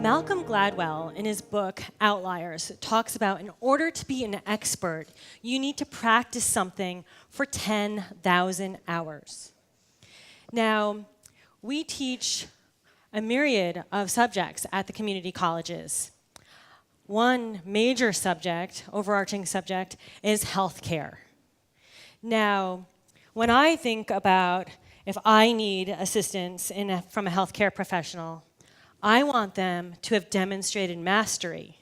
Malcolm Gladwell, in his book Outliers, talks about in order to be an expert, you need to practice something for 10,000 hours. Now, we teach a myriad of subjects at the community colleges. One major subject, overarching subject, is healthcare. Now, when I think about if I need assistance from a healthcare professional, I want them to have demonstrated mastery.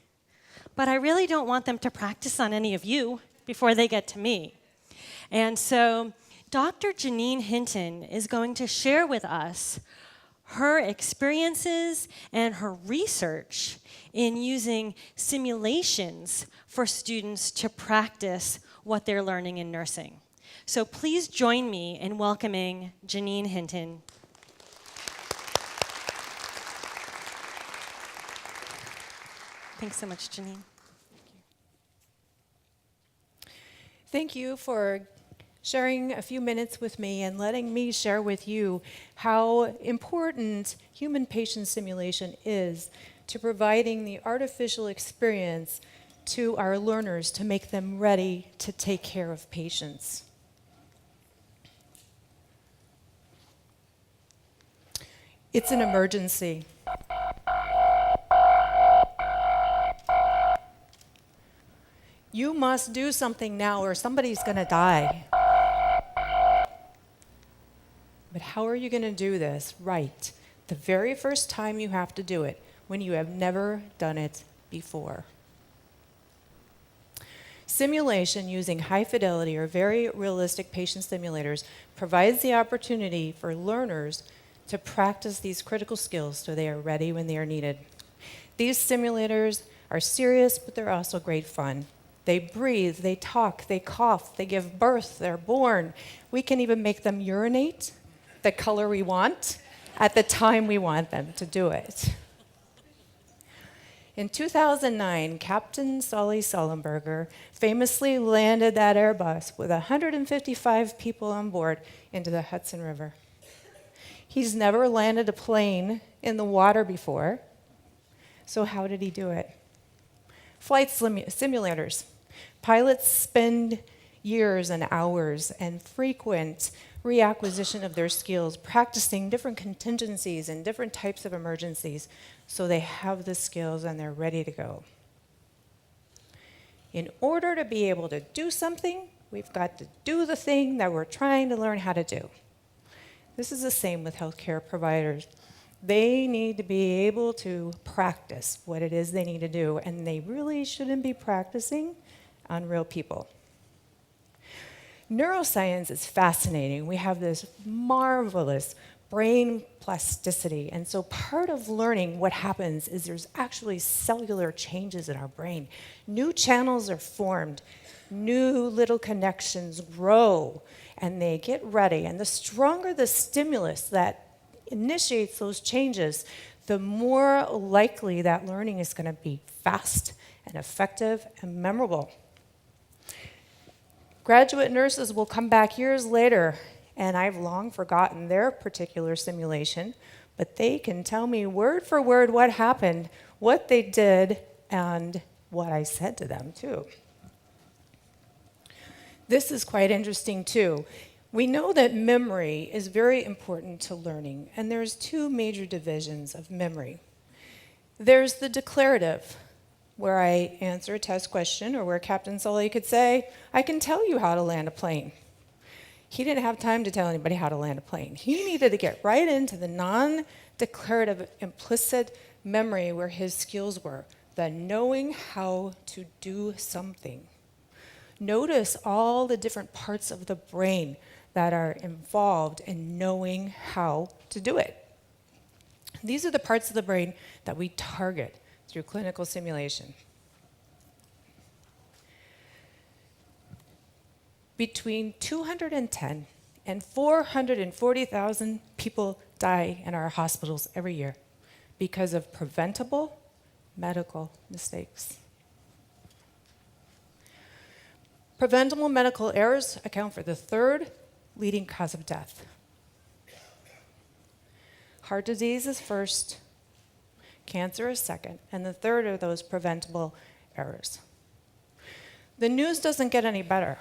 But I really don't want them to practice on any of you before they get to me. And so Dr. Janine Hinton is going to share with us her experiences and her research in using simulations for students to practice what they're learning in nursing. So please join me in welcoming Janine Hinton. Thanks so much, Janine. Thank you for sharing a few minutes with me and letting me share with you how important human-patient simulation is to providing the artificial experience to our learners to make them ready to take care of patients. It's an emergency. You must do something now or somebody's going to die. But how are you going to do this right the very first time you have to do it when you have never done it before? Simulation using high fidelity or very realistic patient simulators provides the opportunity for learners to practice these critical skills so they are ready when they are needed. These simulators are serious, but they're also great fun. They breathe, they talk, they cough, they give birth, they're born. We can even make them urinate the color we want at the time we want them to do it. In 2009, Captain Solly Sullenberger famously landed that Airbus with 155 people on board into the Hudson River. He's never landed a plane in the water before, so how did he do it? Flight simulators. Pilots spend years and hours and frequent reacquisition of their skills, practicing different contingencies and different types of emergencies so they have the skills and they're ready to go. In order to be able to do something, we've got to do the thing that we're trying to learn how to do. This is the same with healthcare providers. They need to be able to practice what it is they need to do, and they really shouldn't be practicing on real people. Neuroscience is fascinating. We have this marvelous brain plasticity, and so part of learning what happens is there's actually cellular changes in our brain. New channels are formed, new little connections grow, and they get ready. And the stronger the stimulus that initiates those changes, the more likely that learning is going to be fast and effective and memorable. Graduate nurses will come back years later, and I've long forgotten their particular simulation, but they can tell me word for word what happened, what they did, and what I said to them, too. This is quite interesting, too. We know that memory is very important to learning, and there's two major divisions of memory. There's the declarative, where I answer a test question, or where Captain Sully could say, I can tell you how to land a plane. He didn't have time to tell anybody how to land a plane. He needed to get right into the non-declarative implicit memory where his skills were, the knowing how to do something. Notice all the different parts of the brain that are involved in knowing how to do it. These are the parts of the brain that we target through clinical simulation. Between 210 and 440,000 people die in our hospitals every year because of preventable medical mistakes. Preventable medical errors account for the third leading cause of death. Heart disease is first, cancer is second, and the third are those preventable errors. The news doesn't get any better.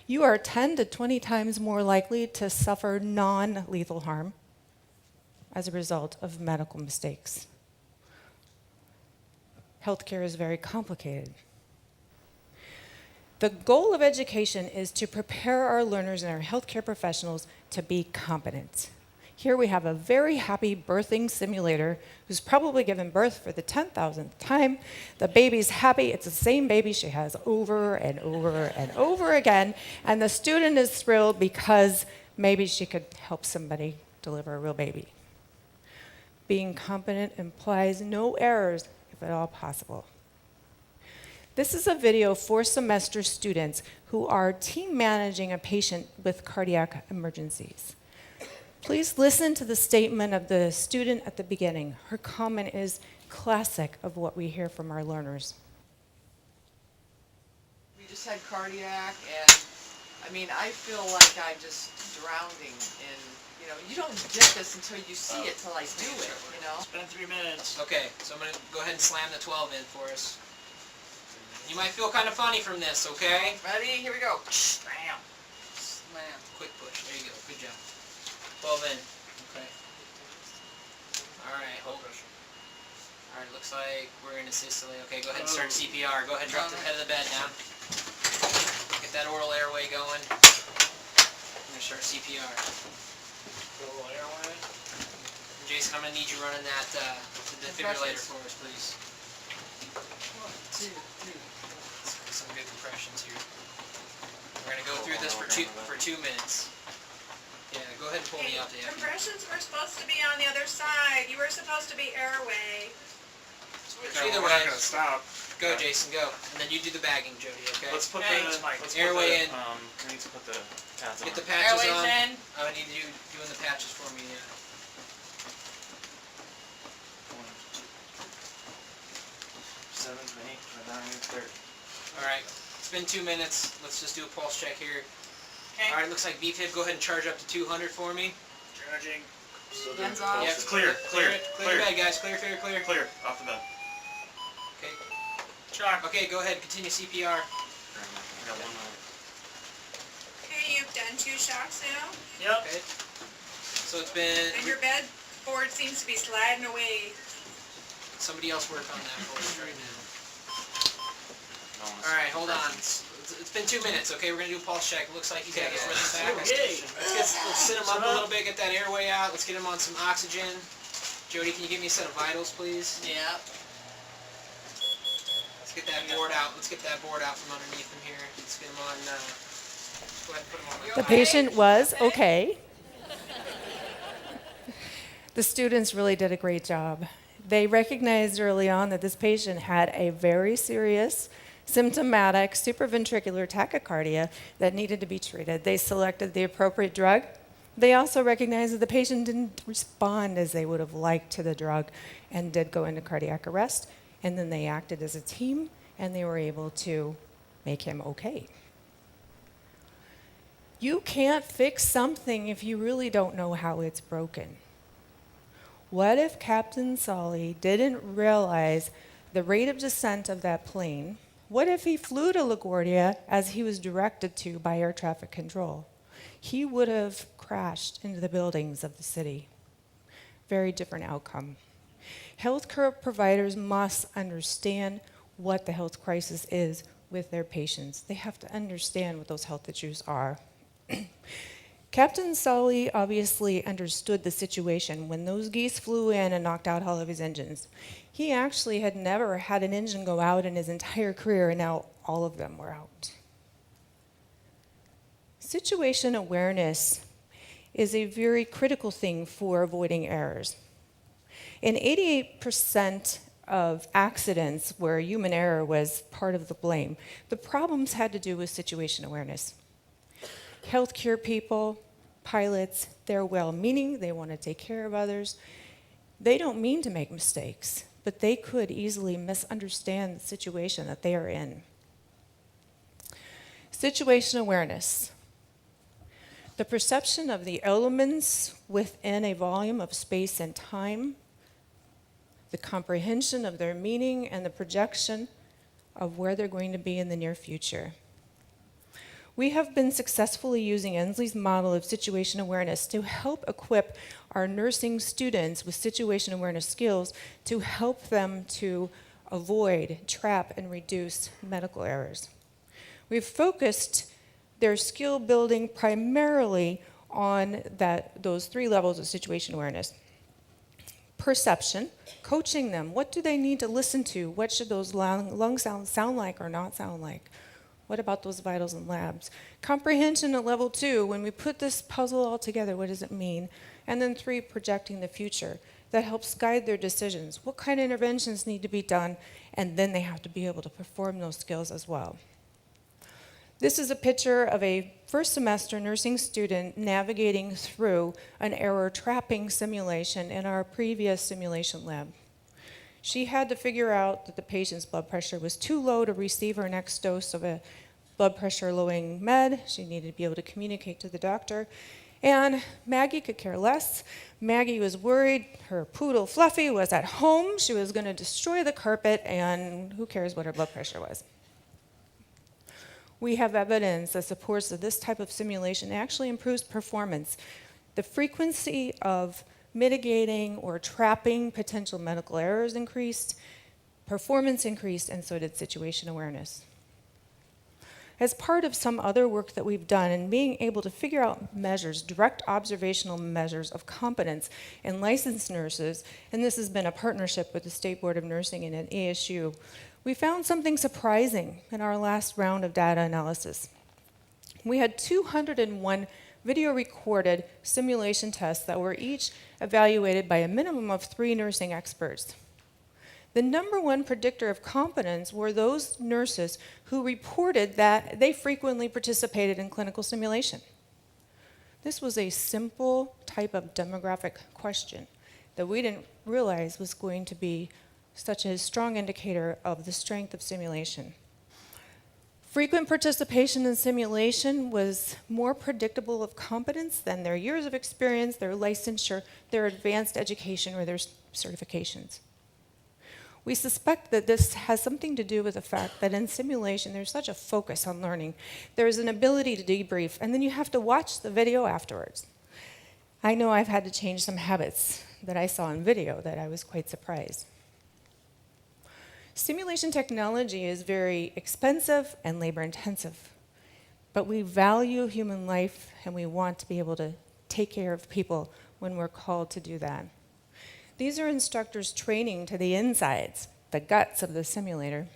You are 10 to 20 times more likely to suffer non-lethal harm as a result of medical mistakes. Healthcare is very complicated. The goal of education is to prepare our learners and our healthcare professionals to be competent. Here we have a very happy birthing simulator who's probably given birth for the 10,000th time. The baby's happy. It's the same baby she has over and over and over again. And the student is thrilled because maybe she could help somebody deliver a real baby. Being competent implies no errors, if at all possible. This is a video for semester students who are team managing a patient with cardiac emergencies. Please listen to the statement of the student at the beginning. Her comment is classic of what we hear from our learners. We just had cardiac, and I mean, I feel like I'm just drowning in, you don't get this until you see it till I do it, It's been 3 minutes. Okay, so I'm going to go ahead and slam the 12 in for us. You might feel kind of funny from this, okay? Ready? Here we go. Bam. Slam. Quick push. There you go. Good job. 12 in. Okay. Alright, hold. Alright, looks like we're in assistantly. Okay, go ahead and start CPR. Go ahead and drop the head of the bed down. Get that oral airway going. I'm going to start CPR. Oral airway. Jason, I'm going to need you running that defibrillator for us, please. 1, 2, 3. Some good compressions here. We're going to go through this for 2 minutes. Yeah, go ahead and pull me out the Compressions were supposed to be on the other side. You were supposed to be airway. Either We're way, not gonna stop. go Jason, go. And then you do the bagging, Jody, okay? Let's put Okay. let's Airway in. put I need to put the pads on. Get the patches Airways on. in. I need you doing the patches for me, yeah. 1, 2, 7, 8, 9, 30. Alright, it's been 2 minutes. Let's just do a pulse check here. Okay. Alright, looks like BFib. Go ahead and charge up to 200 for me. Charging. Still doing Hands the off. pulse. Yep. It's clear. Clear the bed, guys. Clear. Clear. Off the bed. Okay. Shock. Okay, go ahead. Continue CPR. I got 1 more. Okay, you've done 2 shocks now, Yep. Okay. So it's been... and your bed board seems to be sliding away. Somebody else work on that for us right now. No one's- Alright, hold on. It's been 2 minutes, okay? We're gonna do a pulse check. It looks like he's got his rhythm back. Yay. Let's sit him up a little bit, get that airway out. Let's get him on some oxygen. Jody, can you give me a set of vitals, please? Yep. Let's get that board out. Let's get that board out from underneath him here. Let's get him on, go ahead and put him on The patient was okay. The students really did a great job. They recognized early on that this patient had a very serious symptomatic supraventricular tachycardia that needed to be treated. They selected the appropriate drug. They also recognized that the patient didn't respond as they would have liked to the drug and did go into cardiac arrest. And then they acted as a team and they were able to make him okay. You can't fix something if you really don't know how it's broken. What if Captain Sully didn't realize the rate of descent of that plane? What if he flew to LaGuardia as he was directed to by air traffic control? He would have crashed into the buildings of the city. Very different outcome. Healthcare providers must understand what the health crisis is with their patients. They have to understand what those health issues are. Captain Sully obviously understood the situation when those geese flew in and knocked out all of his engines. He actually had never had an engine go out in his entire career, and now all of them were out. Situation awareness is a very critical thing for avoiding errors. In 88% of accidents where human error was part of the blame, the problems had to do with situation awareness. Healthcare people, pilots, they're well-meaning, they want to take care of others. They don't mean to make mistakes, but they could easily misunderstand the situation that they are in. Situation awareness. The perception of the elements within a volume of space and time the comprehension of their meaning, and the projection of where they're going to be in the near future. We have been successfully using Ensley's model of situation awareness to help equip our nursing students with situation awareness skills to help them to avoid, trap, and reduce medical errors. We've focused their skill building primarily on those 3 levels of situation awareness. Perception, coaching them. What do they need to listen to? What should those lung sounds sound like or not sound like? What about those vitals and labs? Comprehension at level 2, when we put this puzzle all together, what does it mean? And then 3, projecting the future. That helps guide their decisions. What kind of interventions need to be done? And then they have to be able to perform those skills as well. This is a picture of a first semester nursing student navigating through an error trapping simulation in our previous simulation lab. She had to figure out that the patient's blood pressure was too low to receive her next dose of a blood pressure lowering med. She needed to be able to communicate to the doctor. And Maggie could care less. Maggie was worried her poodle Fluffy was at home. She was going to destroy the carpet, and who cares what her blood pressure was. We have evidence that supports that this type of simulation actually improves performance. The frequency of mitigating or trapping potential medical errors increased, performance increased, and so did situation awareness. As part of some other work that we've done in being able to figure out measures, direct observational measures of competence in licensed nurses, and this has been a partnership with the State Board of Nursing and an ASU, we found something surprising in our last round of data analysis. We had 201 video recorded simulation tests that were each evaluated by a minimum of 3 nursing experts. The number 1 predictor of competence were those nurses who reported that they frequently participated in clinical simulation. This was a simple type of demographic question that we didn't realize was going to be such a strong indicator of the strength of simulation. Frequent participation in simulation was more predictable of competence than their years of experience, their licensure, their advanced education, or their certifications. We suspect that this has something to do with the fact that in simulation there's such a focus on learning. There's an ability to debrief, and then you have to watch the video afterwards. I know I've had to change some habits that I saw in video that I was quite surprised. Simulation technology is very expensive and labor-intensive, but we value human life and we want to be able to take care of people when we're called to do that. These are instructors training to the insides, the guts of the simulator.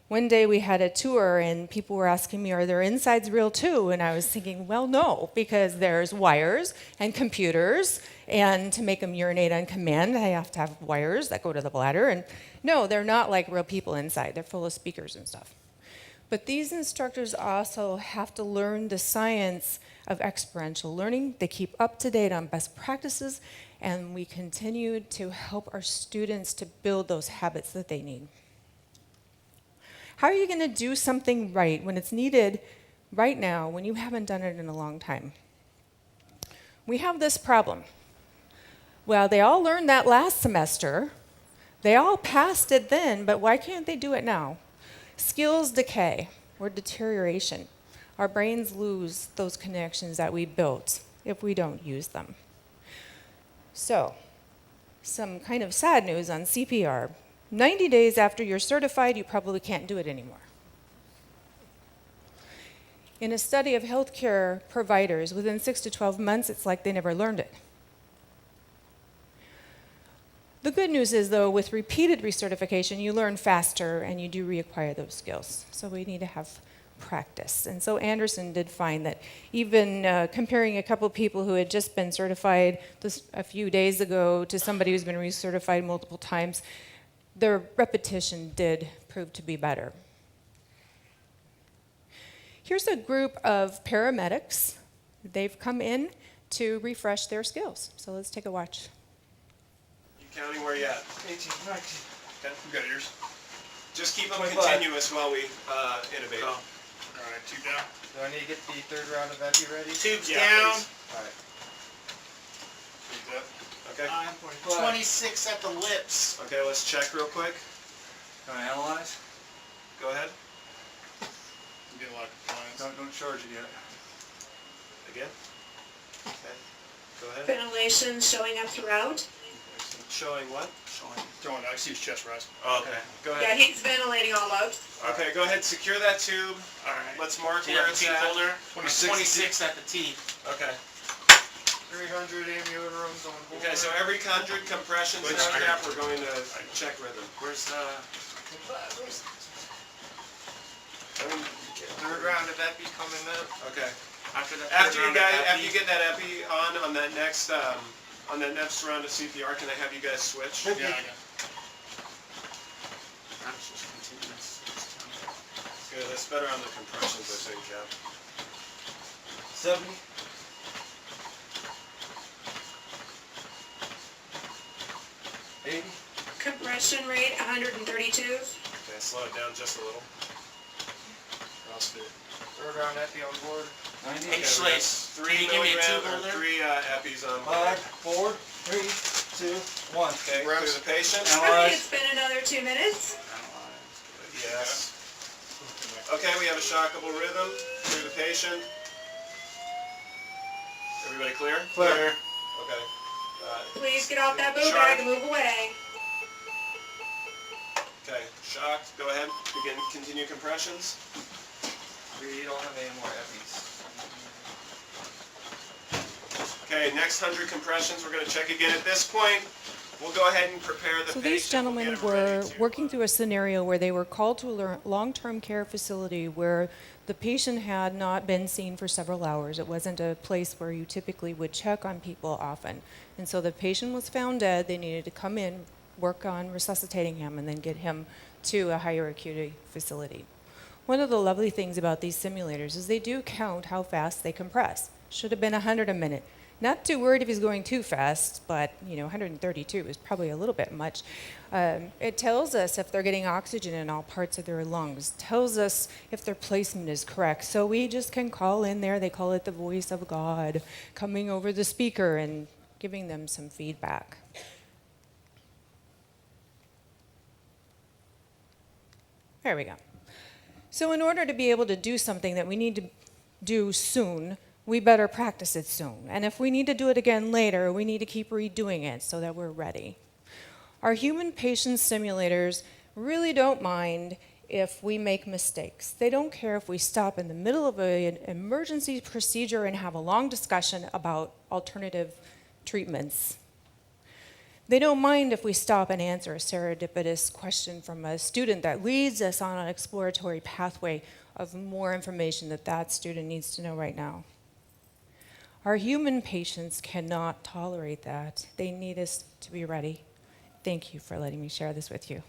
One day we had a tour and people were asking me, are their insides real too? And I was thinking, well, no, because there's wires and computers, and to make them urinate on command, I have to have wires that go to the bladder. And no, they're not like real people inside. They're full of speakers and stuff. But these instructors also have to learn the science of experiential learning. They keep up to date on best practices, and we continue to help our students to build those habits that they need. How are you going to do something right when it's needed right now when you haven't done it in a long time? We have this problem. Well, they all learned that last semester. They all passed it then, but why can't they do it now? Skills decay or deterioration. Our brains lose those connections that we built if we don't use them. So, some kind of sad news on CPR. 90 days after you're certified, you probably can't do it anymore. In a study of healthcare providers, within 6 to 12 months, it's like they never learned it. The good news is, though, with repeated recertification, you learn faster and you do reacquire those skills. So we need to have practice. And so Anderson did find that even comparing a couple people who had just been certified a few days ago to somebody who's been recertified multiple times, their repetition did prove to be better. Here's a group of paramedics. They've come in to refresh their skills. So let's take a watch. County, where you at? 18, 19. Okay, we got yours. Just keep them 25. continuous while we innovate. All right, 2 down. Do I need to get the 3rd round of epi ready? Tubes Yeah, down. please. Alright. Keep that. Okay. 26 at the lips. Okay, let's check real quick. Can I analyze? Go ahead. You get a lot of compliance. Don't charge it yet. Again. Okay. Go ahead. Ventilation showing up throughout. Showing what? Don't, I see his chest rise. Oh, okay. Go Yeah, ahead. he's ventilating all out. Okay, go ahead. Secure that tube. Alright. Let's mark Do you where have the it's teeth at. holder? 26. 26 at the teeth. Okay. 300 amiodarums on board. Okay, so every 100 compressions in our cap, we're going to check rhythm. Where's I mean, third round of epi coming up? okay. After the After third you round guys, of after epi? you get that epi on that next round of CPR, can I have you guys switch? Yeah, I got it. That's just continuous. Good. That's better on the compressions, I think, Jeff. 70. 80. Compression rate 132. Okay, slow it down just a little. CrossFit. Third round epi on board. 90. Hey, Schlaze, Three can you give me a milligram tube or holder? 3 epis on board. 5, 4, 3, 2, 1. Okay, clear the patient. I think Analyze. it's been another 2 minutes. Yes. Okay, we have a shockable rhythm through the patient. Everybody clear? Clear. Okay. Please get off that boob Sharp. bag and move away. Okay, shocked. Go ahead. Begin. Continue compressions. We don't have any more epis. Okay, next 100 compressions. We're going to check again. At this point, we'll go ahead and prepare the So patient. these We'll gentlemen get 'em were ready to, working through a scenario where they were called to a long-term care facility where the patient had not been seen for several hours. It wasn't a place where you typically would check on people often. And so the patient was found dead. They needed to come in, work on resuscitating him, and then get him to a higher acuity facility. One of the lovely things about these simulators is they do count how fast they compress. Should have been 100 a minute. Not too worried if he's going too fast, but 132 is probably a little bit much. It tells us if they're getting oxygen in all parts of their lungs. Tells us if their placement is correct. So we just can call in there. They call it the voice of God coming over the speaker and giving them some feedback. There we go. So in order to be able to do something that we need to do soon, we better practice it soon. And if we need to do it again later, we need to keep redoing it so that we're ready. Our human patient simulators really don't mind if we make mistakes. They don't care if we stop in the middle of an emergency procedure and have a long discussion about alternative treatments. They don't mind if we stop and answer a serendipitous question from a student that leads us on an exploratory pathway of more information that that student needs to know right now. Our human patients cannot tolerate that. They need us to be ready. Thank you for letting me share this with you.